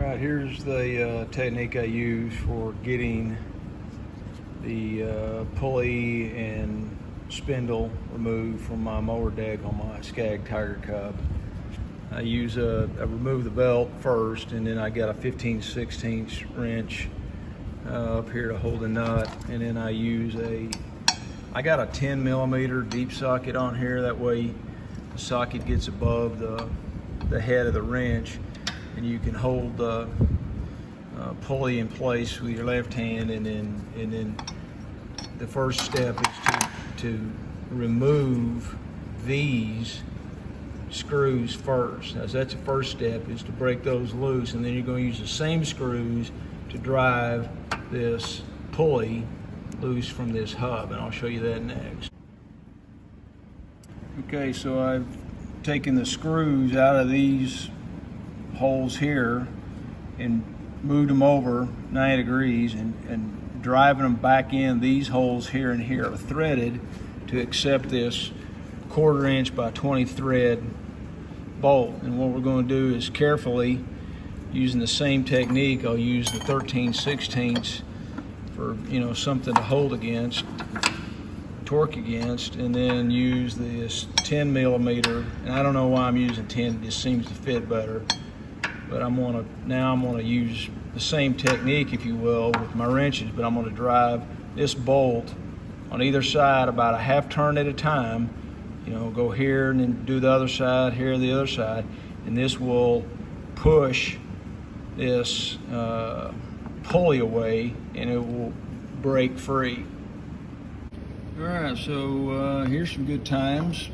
Alright, here's the technique I use for getting the pulley and spindle removed from my mower deck on my Scag Tiger Cub. I remove the belt first, and then I got a 15/16 wrench up here to hold the nut, and then I got a 10 millimeter deep socket on here. That way the socket gets above the head of the wrench, and you can hold the pulley in place with your left hand, and then the first step is to remove these screws first. Now, that's the first step, is to break those loose, and then you're going to use the same screws to drive this pulley loose from this hub, and I'll show you that next. Okay, so I've taken the screws out of these holes here and moved them over 90 degrees and driving them back in. These holes here and here are threaded to accept this 1/4 inch by 20 thread bolt. And what we're going to do is carefully, using the same technique, I'll use the 13/16 for something to hold against, torque against, and then use this 10 millimeter. And I don't know why I'm using 10, it just seems to fit better. But I'm gonna use the same technique, if you will, with my wrenches, but I'm gonna drive this bolt on either side about a half turn at a time. Go here and then do the other side, here the other side, and this will push this pulley away, and it will break free. All right, so here's some good times.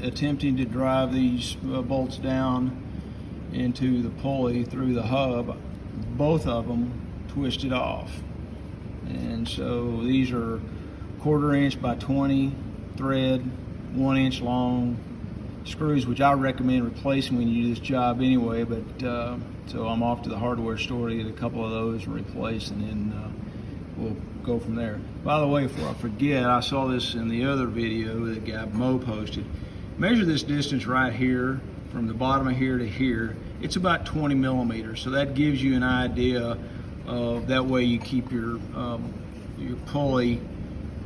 Attempting to drive these bolts down into the pulley through the hub, both of them twisted off. And so these are 1/4 inch by 20 thread, 1 inch long screws, which I recommend replacing when you do this job anyway. But so I'm off to the hardware store to get a couple of those and replace, and then we'll go from there. By the way, before I forget, I saw this in the other video that guy Mo posted. Measure this distance right here from the bottom of here to here. It's about 20 millimeters, so that gives you an idea of, that way you keep your pulley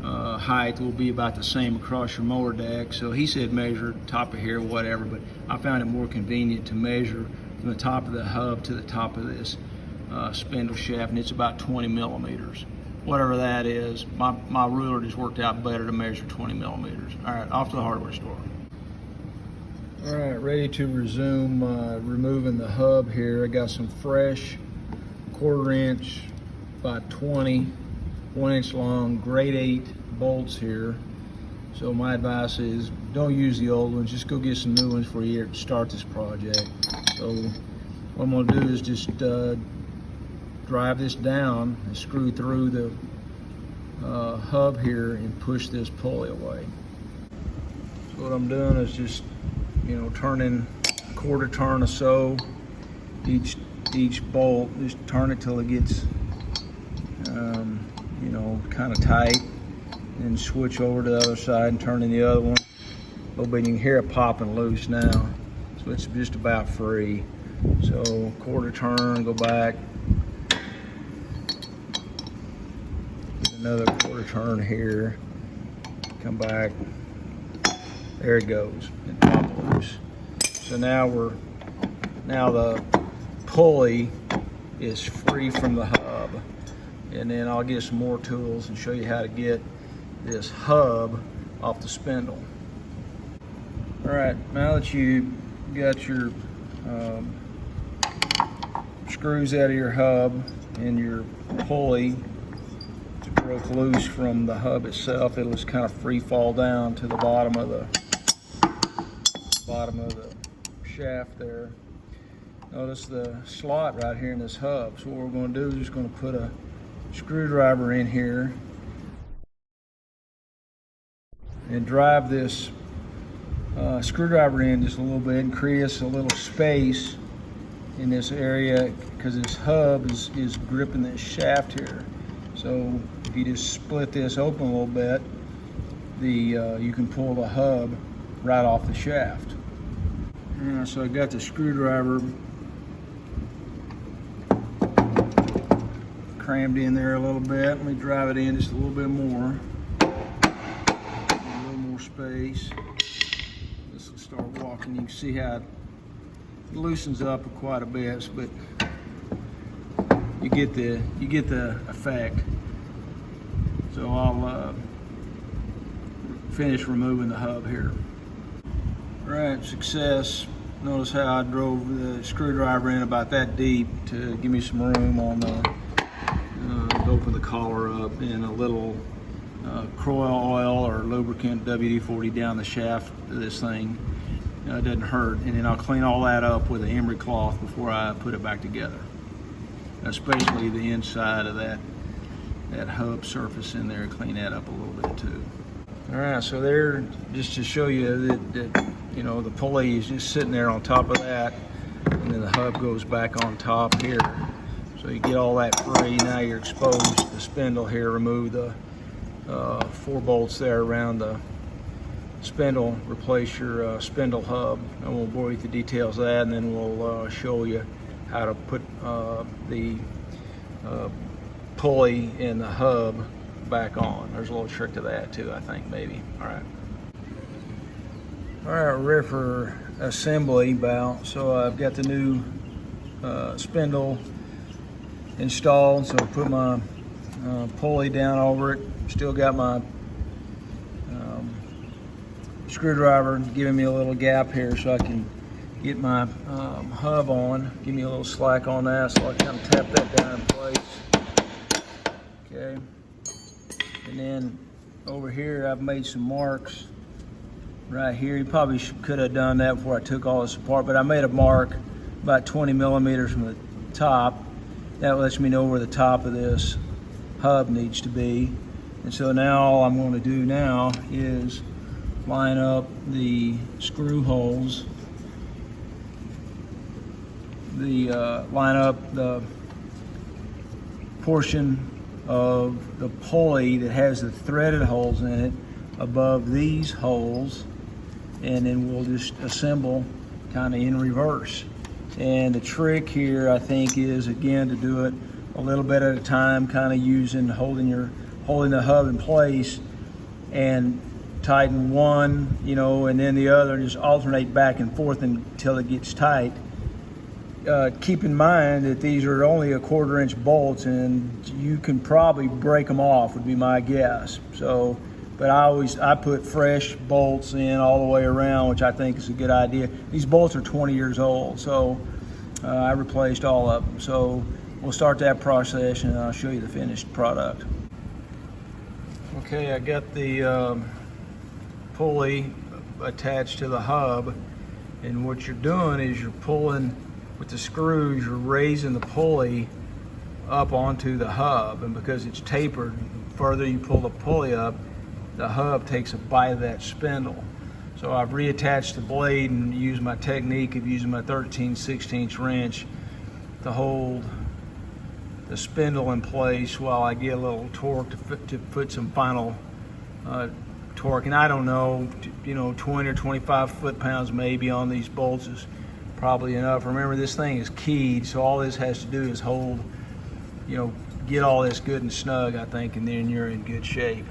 height will be about the same across your mower deck. So he said measure top of here, whatever, but I found it more convenient to measure from the top of the hub to the top of this spindle shaft, and it's about 20 millimeters. Whatever that is, my ruler just worked out better to measure 20 millimeters. All right, off to the hardware store. All right, ready to resume removing the hub here. I got some fresh 1/4 inch by 20, 1 inch long, grade 8 bolts here. So my advice is, don't use the old ones, just go get some new ones for you to start this project. So what I'm gonna do is just drive this down and screw through the hub here and push this pulley away. So what I'm doing is just turning a 1/4 turn or so each bolt. Just turn it till it gets kind of tight, and switch over to the other side and turn in the other one a little bit. You can hear it popping loose now, so it's just about free. So 1/4 turn, go back, another 1/4 turn here, come back, there it goes, and pop loose. So now the pulley is free from the hub, and then I'll get some more tools and show you how to get this hub off the spindle. All right, now that you got your screws out of your hub and your pulley broke loose from the hub itself, it'll just kind of free fall down to the bottom of the shaft there. Notice the slot right here in this hub. So what we're going to do is just going to put a screwdriver in here and drive this screwdriver in just a little bit, and create a little space in this area, because this hub is gripping this shaft here. So if you just split this open a little bit, you can pull the hub right off the shaft. So I got the screwdriver crammed in there a little bit. Let me drive it in just a little bit more. A little more space. This will start walking. You can see how it loosens up quite a bit, but you get the effect. So I'll finish removing the hub here. All right, success. Notice how I drove the screwdriver in about that deep to give me some room on the to open the collar up, and a little Croil oil or lubricant WD-40 down the shaft of this thing. It doesn't hurt. And then I'll clean all that up with an emery cloth before I put it back together, especially the inside of that hub surface in there. Clean that up a little bit too. All right, so there, just to show you that you know, the pulley is just sitting there on top of that, and then the hub goes back on top here. So you get all that free. Now you're exposed to the spindle here. Remove the 4 bolts there around the spindle. Replace your spindle hub. I won't bore you with the details of that, and then we'll show you how to put the pulley and the hub back on. There's a little trick to that too, I think, maybe. All right, we're ready for assembly about. So I've got the new spindle installed, so I put my pulley down over it. Still got my screwdriver giving me a little gap here so I can get my hub on. Give me a little slack on that, so I kind of tap that down in place. Okay, and then over here I've made some marks right here. You probably could have done that before I took all this apart, but I made a mark about 20 millimeters from the top. That lets me know where the top of this hub needs to be. And so now all I'm going to do now is line up the screw holes, line up the portion of the pulley that has the threaded holes in it above these holes, and then we'll just assemble kind of in reverse. And the trick here, I think, is again to do it a little bit at a time, kind of holding the hub in place, and tighten one, you know, and then the other, and just alternate back and forth until it gets tight. Keep in mind that these are only a 1/4 inch bolts, and you can probably break them off, would be my guess. So, but I put fresh bolts in all the way around, which I think is a good idea. These bolts are 20 years old, so I replaced all of them. So we'll start that process, and I'll show you the finished product. Okay, I got the pulley attached to the hub, and what you're doing is you're pulling with the screws, you're raising the pulley up onto the hub, and because it's tapered, the further you pull the pulley up, the hub takes a bite of that spindle. So I've reattached the blade and used my technique of using my 13/16 wrench to hold the spindle in place while I get a little torque to put some final torque. And I don't know, you know, 20 or 25 foot-pounds maybe on these bolts is probably enough. Remember, this thing is keyed, so all this has to do is hold, you know, get all this good and snug, I think, and then you're in good shape.